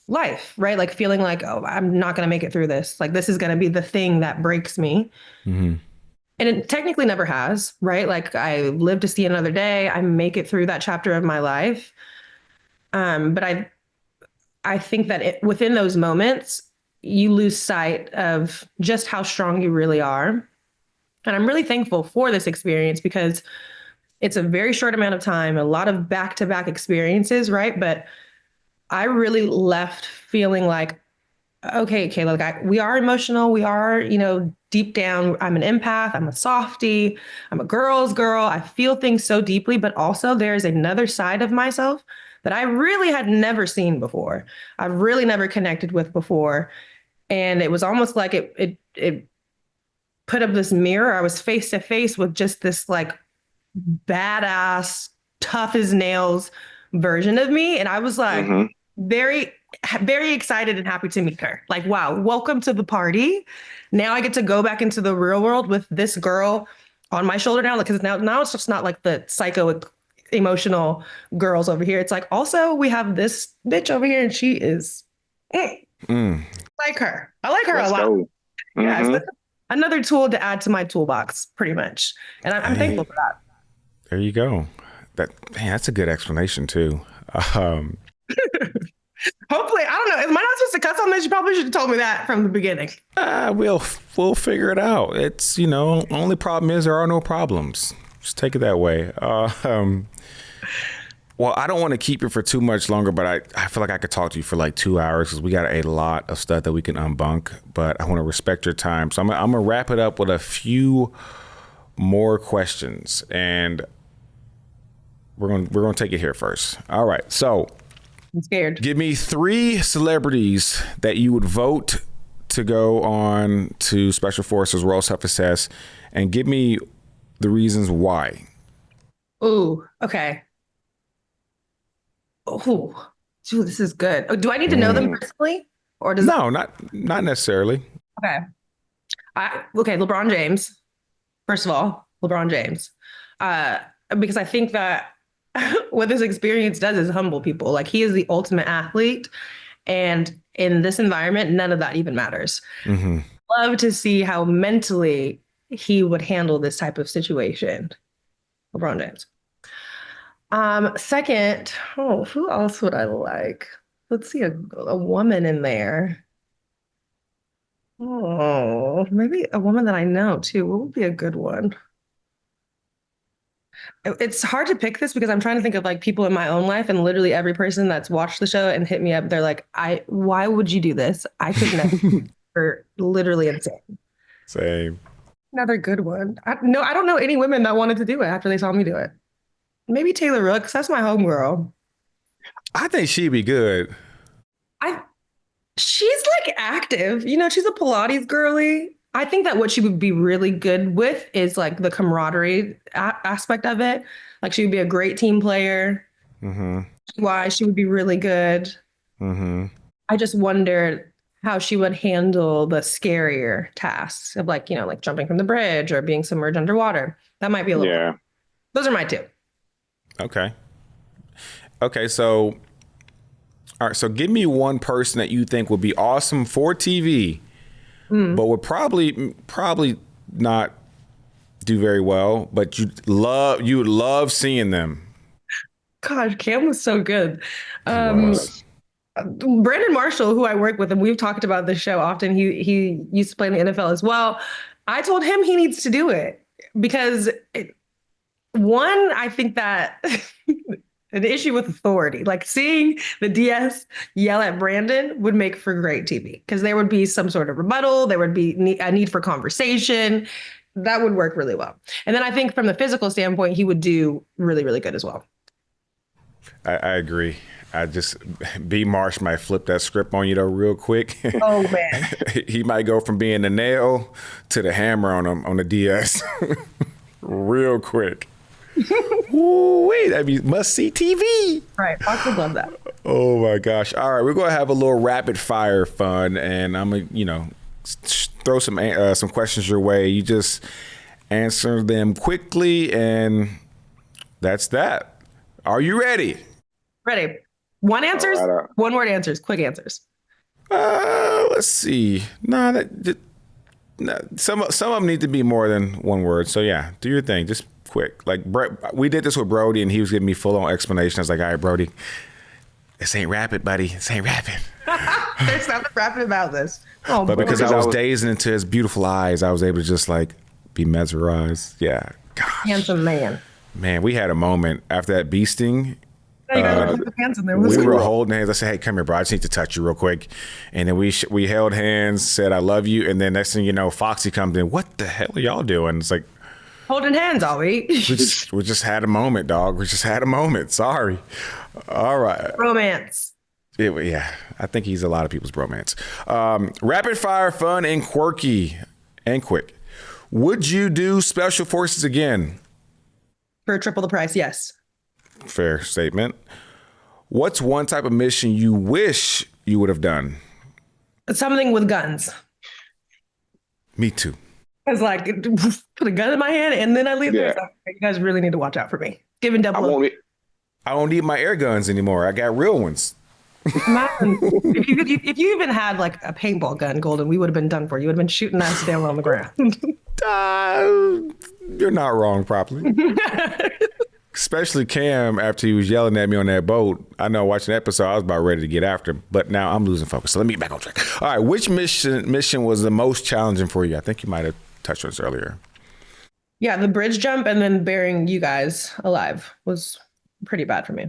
life, right? Like feeling like, oh, I'm not going to make it through this. Like this is going to be the thing that breaks me. Mm-hmm. And it technically never has, right? Like I live to see another day. I make it through that chapter of my life. But I think that within those moments, you lose sight of just how strong you really are. And I'm really thankful for this experience because it's a very short amount of time, a lot of back-to-back experiences, right? But I really left feeling like, okay, Kayla, like we are emotional. We are, you know, deep down, I'm an empath. I'm a softie. I'm a girl's girl. I feel things so deeply, but also there's another side of myself that I really had never seen before. I've really never connected with before. And it was almost like it put up this mirror. I was face to face with just this like badass, tough as nails version of me. And I was like Mm-hmm. very, very excited and happy to meet her. Like, wow, welcome to the party. Now I get to go back into the real world with this girl on my shoulder now. Because now it's just not like the psycho emotional girls over here. It's like also we have this bitch over here and she is Mm. like her. I like her a Let's lot. go. Yeah, Mm-hmm. it's another tool to add to my toolbox, pretty much. And I'm Hey, thankful for that. there you go. That's a good explanation too. Um, Hopefully, I don't know. Am I not supposed to cuss on this? You probably should have told me that from the beginning. we'll figure it out. It's only problem is there are no problems. Just take it that way. Well, I don't want to keep you for too much longer, but I feel like I could talk to you for like 2 hours because we got a lot of stuff that we can unbunk. But I want to respect your time, so I'm gonna wrap it up with a few more questions, and we're gonna take it here first. All right, so I'm scared. give me 3 celebrities that you would vote to go on to Special Forces Royal Self-Assess, and give me the reasons why. Ooh, okay. Ooh, Ooh, this is good. Oh, do I need to know them Mm. personally, or does No, not necessarily. okay? Okay, LeBron James. First of all, LeBron James, uh, because I think that what this experience does is humble people. Like he is the ultimate athlete, and in this environment, none of that even matters. Hmm. Love to see how mentally he would handle this type of situation. LeBron James. Second, oh, who else would I like? Let's see a woman in there. Oh, maybe a woman that I know too. What would be a good one? It's hard to pick this because I'm trying to think of like people in my own life, and literally every person that's watched the show and hit me up, they're like, why would you do this? I could never. You're literally insane. Same. Another good one. No, I don't know any women that wanted to do it after they saw me do it. Maybe Taylor Rooks. That's my homegirl. I think she'd be good. I She's like active. You know, she's a Pilates girly. I think that what she would be really good with is like the camaraderie aspect of it. Like she would be a great team player. Hmm. Why she would be really good. Hmm. I just wondered how she would handle the scarier tasks of like, you know, like jumping from the bridge or being submerged underwater. That might be a little. Yeah. Those are my two. Okay. Okay. So, all right. So, give me one person that you think would be awesome for TV, but would probably not do very well. But you would love seeing them. Gosh, Cam was so good. He Um, was. Brandon Marshall, who I work with, and we've talked about this show often. He used to play in the NFL as well. I told him he needs to do it because one, I think that an issue with authority, like seeing the DS yell at Brandon would make for great TV because there would be some sort of rebuttal. There would be a need for conversation. That would work really well. And then I think from the physical standpoint, he would do really, really good as well. I agree. I just B Marsh might flip that script on you though real quick. Oh man. He might go from being the nail to the hammer on him on the DS real quick. Ooh, wait, I mean, must see TV. Right. Fox would love that. Oh my gosh. All right, we're going to have a little rapid fire fun and I'm going to, throw some questions your way. You just answer them quickly and that's that. Are you ready? Ready. One answers, All right. one word answers, quick answers. Let's see. Some of them need to be more than one word. So yeah, do your thing. Just quick. Like we did this with Brody, and he was giving me full on explanation. I was like, "All right, Brody, this ain't rapid, buddy. This ain't rapid." There's nothing rapid about this. Oh, But because Because I I was was- dazing into his beautiful eyes, I was able to just like be mesmerized. Yeah, gosh, handsome man. man, we had a moment after that bee sting. You guys were putting hands in there. We What's were wrong? holding hands. I said, "Hey, come here, bro. I just need to touch you real quick." And then we held hands, said, "I love you." And then next thing you know, Foxy comes in. What the hell are y'all doing? It's like Holding hands, are we? we just had a moment, dog. We just had a moment. Sorry. All right. Romance. Yeah, I think he's a lot of people's bromance. Rapid fire, fun, and quirky, and quick. Would you do Special Forces again? For triple the price, yes. Fair statement. What's one type of mission you wish you would have done? Something with guns. Me too. It's like put a gun in my hand and then I leave there. Yeah. It's like, you guys really need to watch out for me. Giving I double up. won't. e- I don't need my air guns anymore. I got real ones. Man, if you even had like a paintball gun, Golden, we would have been done for. You would have been shooting us down on the ground. You're not wrong, probably. Especially Cam after he was yelling at me on that boat. I know watching the episode, I was about ready to get after him, but now I'm losing focus. So let me get back on track. All right, which mission was the most challenging for you? I think you might have touched on this earlier. Yeah, the bridge jump and then burying you guys alive was pretty bad for me.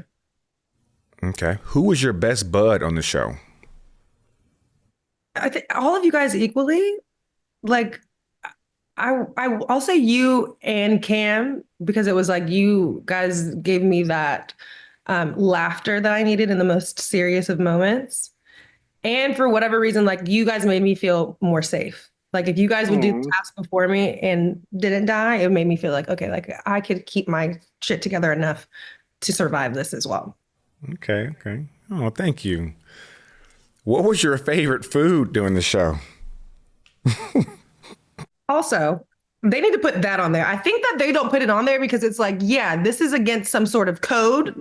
Okay. Who was your best bud on the show? I think all of you guys equally, like I'll say you and Cam because it was like you guys gave me that laughter that I needed in the most serious of moments. And for whatever reason, like you guys made me feel more safe. Like if you guys would do the task before me and didn't die, it made me feel like, okay, like I could keep my shit together enough to survive this as well. Okay. Oh, thank you. What was your favorite food during the show? Also, they need to put that on there. I think that they don't put it on there because it's like, yeah, this is against some sort of code.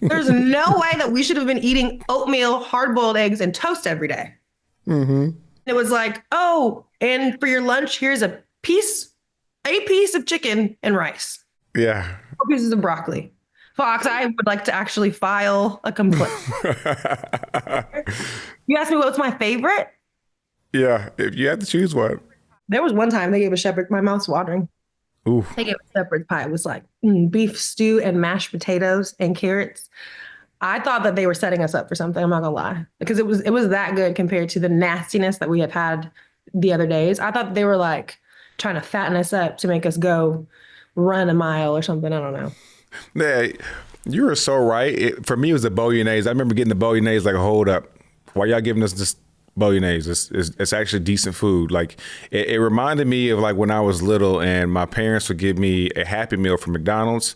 There's no way that we should have been eating oatmeal, hard-boiled eggs, and toast every day. Mm-hmm. It was like, oh, and for your lunch, here's a piece of chicken and rice, Yeah. 4 pieces of broccoli. Fox, I would like to actually file a complaint. You asked me what's my favorite? Yeah. If you had to choose one. There was one time they gave a shepherd, my mouth's watering. Ooh. They gave a shepherd's pie. It was like beef stew and mashed potatoes and carrots. I thought that they were setting us up for something. I'm not gonna lie, because it was that good compared to the nastiness that we have had the other days. I thought they were like trying to fatten us up to make us go run a mile or something. I don't know. Yeah, you were so right. For me, it was the bolognese. I remember getting the bolognese like, hold up. Why y'all giving us this bolognese? It's actually decent food. Like it reminded me of like when I was little and my parents would give me a Happy Meal from McDonald's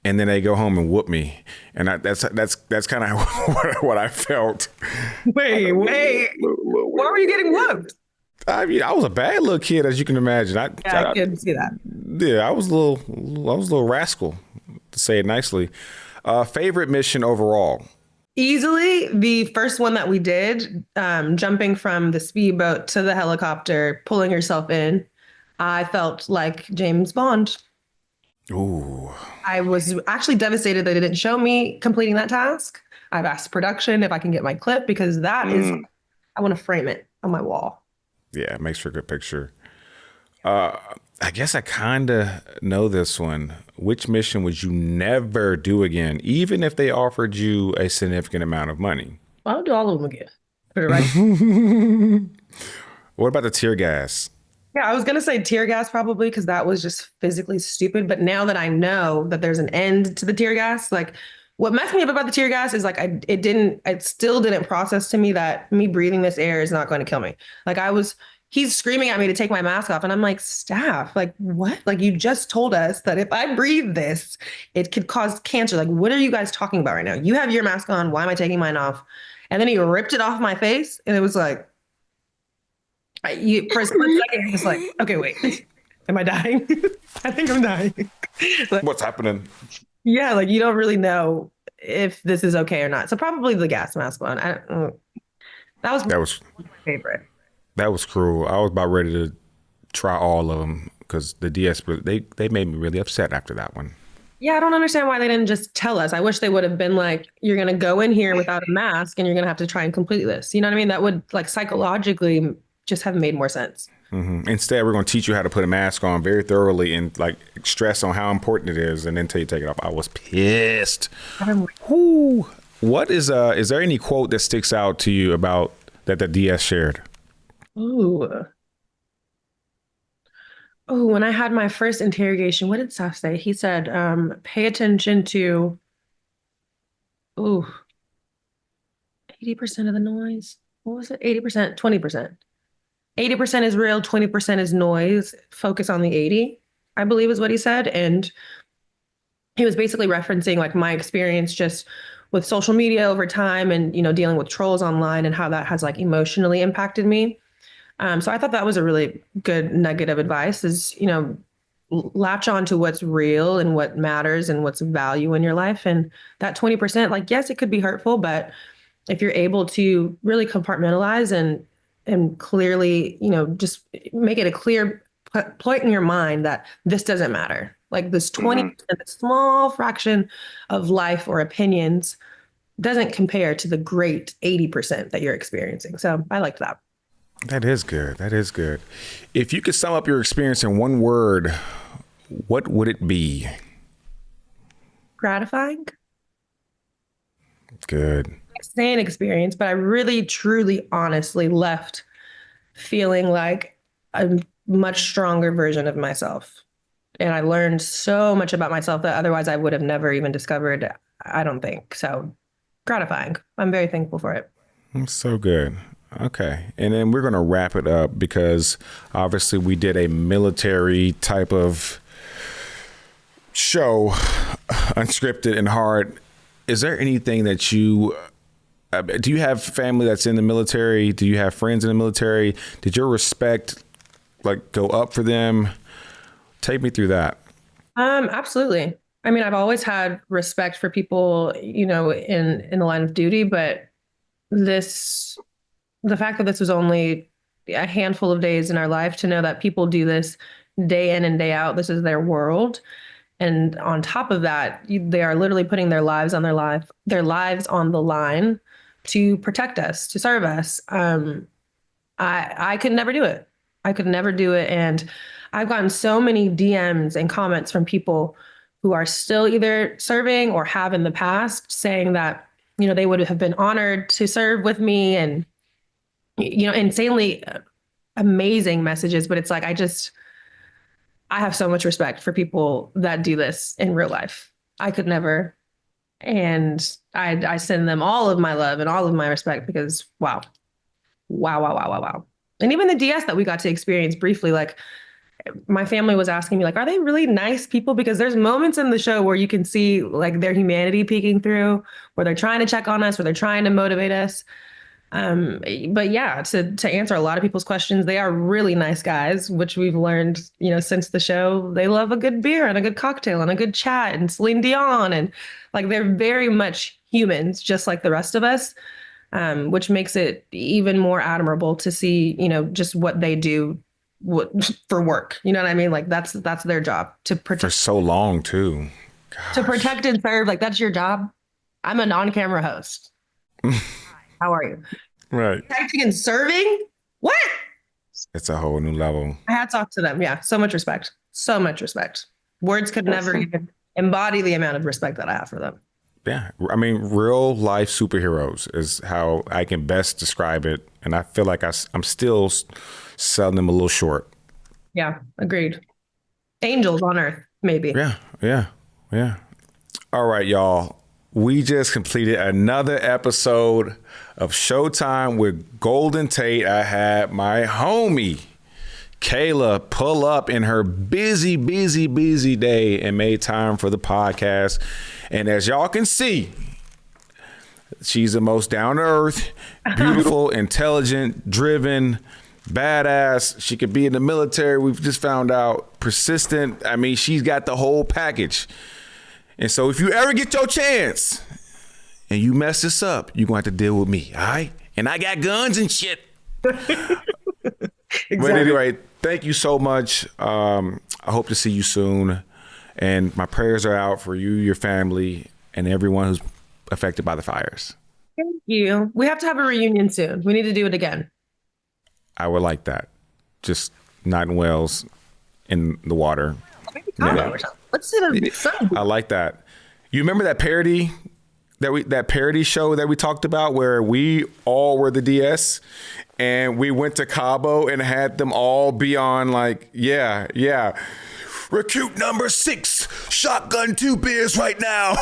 and then they go home and whoop me. And that's kind of what I felt. Wait. Why were you getting whooped? I mean, I was a bad little kid, as you can imagine. Yeah, I could see that. Yeah, I was a little rascal. to say it nicely. Favorite mission overall? Easily the first one that we did, jumping from the speedboat to the helicopter, pulling yourself in. I felt like James Bond. Ooh. I was actually devastated that they didn't show me completing that task. I've asked production if I can get my clip because that is, I want to frame it on my wall. Yeah, it makes for a good picture. I guess I kind of know this one. Which mission would you never do again, even if they offered you a significant amount of money? I'll do all of them again. Put it right. What about the tear gas? Yeah, I was gonna say tear gas probably because that was just physically stupid. But now that I know that there's an end to the tear gas, like what messed me up about the tear gas is like it still didn't process to me that me breathing this air is not going to kill me. Like he's screaming at me to take my mask off, and I'm like, staff, like what? Like you just told us that if I breathe this, it could cause cancer. Like what are you guys talking about right now? You have your mask on. Why am I taking mine off? And then he ripped it off my face, and it was like. For a split second, it's like, okay, wait, am I dying? I think I'm dying. Like, What's happening? yeah, like you don't really know if this is okay or not. So probably the gas mask one. That was my favorite. That was cruel. I was about ready to try all of them because the DS they made me really upset after that one. Yeah, I don't understand why they didn't just tell us. I wish they would have been like, you're gonna go in here without a mask and you're gonna have to try and complete this. You know what I mean? That would like psychologically just have made more sense. Mm-hmm. Instead, we're going to teach you how to put a mask on very thoroughly and like stress on how important it is, and then tell you to take it off. I was pissed. Whoo. What is there any quote that sticks out to you about that the DS shared? Ooh. Oh, when I had my first interrogation, what did Saf say? He said, pay attention to, ooh, 80% of the noise. What was it? 80%, 20%. 80% is real, 20% is noise. Focus on the 80, I believe is what he said. And he was basically referencing like my experience just with social media over time and, you know, dealing with trolls online and how that has like emotionally impacted me. So I thought that was a really good nugget of advice is, you know, latch on to what's real and what matters and what's of value in your life. And that 20%, like, yes, it could be hurtful, but if you're able to really compartmentalize and clearly, you know, just make it a clear point in your mind that this doesn't matter. Like this 20%, a small fraction of life or opinions doesn't compare to the great 80% that you're experiencing. So I liked that. That is good. That is good. If you could sum up your experience in one word, what would it be? Gratifying. Good. Insane experience, but I really, truly, honestly left feeling like a much stronger version of myself. And I learned so much about myself that otherwise I would have never even discovered, I don't think. So gratifying. I'm very thankful for it. That's so good. Okay. And then we're going to wrap it up because obviously we did a military type of show, unscripted and hard. Is there anything that do you have family that's in the military? Do you have friends in the military? Did your respect like go up for them? Take me through that. Absolutely. I mean, I've always had respect for people, you know, in the line of duty, but the fact that this was only a handful of days in our life to know that people do this day in and day out, this is their world. And on top of that, they are literally putting their lives on their lives on the line to protect us, to serve us. I could never do it. I could never do it. And I've gotten so many DMs and comments from people who are still either serving or have in the past saying that, you know, they would have been honored to serve with me and, you know, insanely amazing messages. But it's like, I have so much respect for people that do this in real life. I could never. And I send them all of my love and all of my respect because wow. And even the DS that we got to experience briefly, like my family was asking me like, are they really nice people? Because there's moments in the show where you can see like their humanity peeking through, where they're trying to check on us, where they're trying to motivate us. But yeah, to answer a lot of people's questions, they are really nice guys, which we've learned, since the show. They love a good beer and a good cocktail and a good chat and Celine Dion, and like they're very much humans, just like the rest of us, which makes it even more admirable to see, just what they do for work. You know what I mean? Like that's their job to protect For so long too. to protect and serve. Like that's your job. I'm an on-camera host. How are you? Right. Protecting and serving? What? It's a whole new level. Hats off to them. Yeah. So much respect. So much respect. Words could never even embody the amount of respect that I have for them. Yeah. I mean, real life superheroes is how I can best describe it. And I feel like I'm still selling them a little short. Yeah. Agreed. Angels on earth, maybe. Yeah. All right, y'all. We just completed another episode of Showtime with Golden Tate. I had my homie Kayla pull up in her busy day and made time for the podcast. And as y'all can see, she's the most down-to-earth, beautiful, intelligent, driven, badass. She could be in the military. We've just found out. Persistent. I mean, she's got the whole package. And so if you ever get your chance and you mess this up, you're going to have to deal with me, all right? And I got guns and shit. Exactly. But anyway, thank you so much. I hope to see you soon. And my prayers are out for you, your family, and everyone who's affected by the fires. Thank you. We have to have a reunion soon. We need to do it again. I would like that. Just not in Wales, in the water. Let's sit on I like that. You remember that parody that parody show that we talked about where we all were the DS and we went to Cabo and had them all be on like, yeah. Recruit number 6, shotgun 2 beers right now.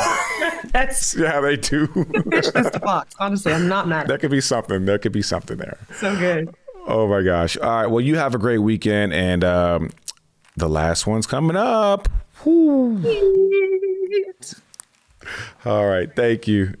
That's yeah, they do. just a box. Honestly, I'm not mad. There could be something. There could be something there. So good. Oh my gosh. All right. Well, you have a great weekend, and the last one's coming up. Woo. All right. Thank you.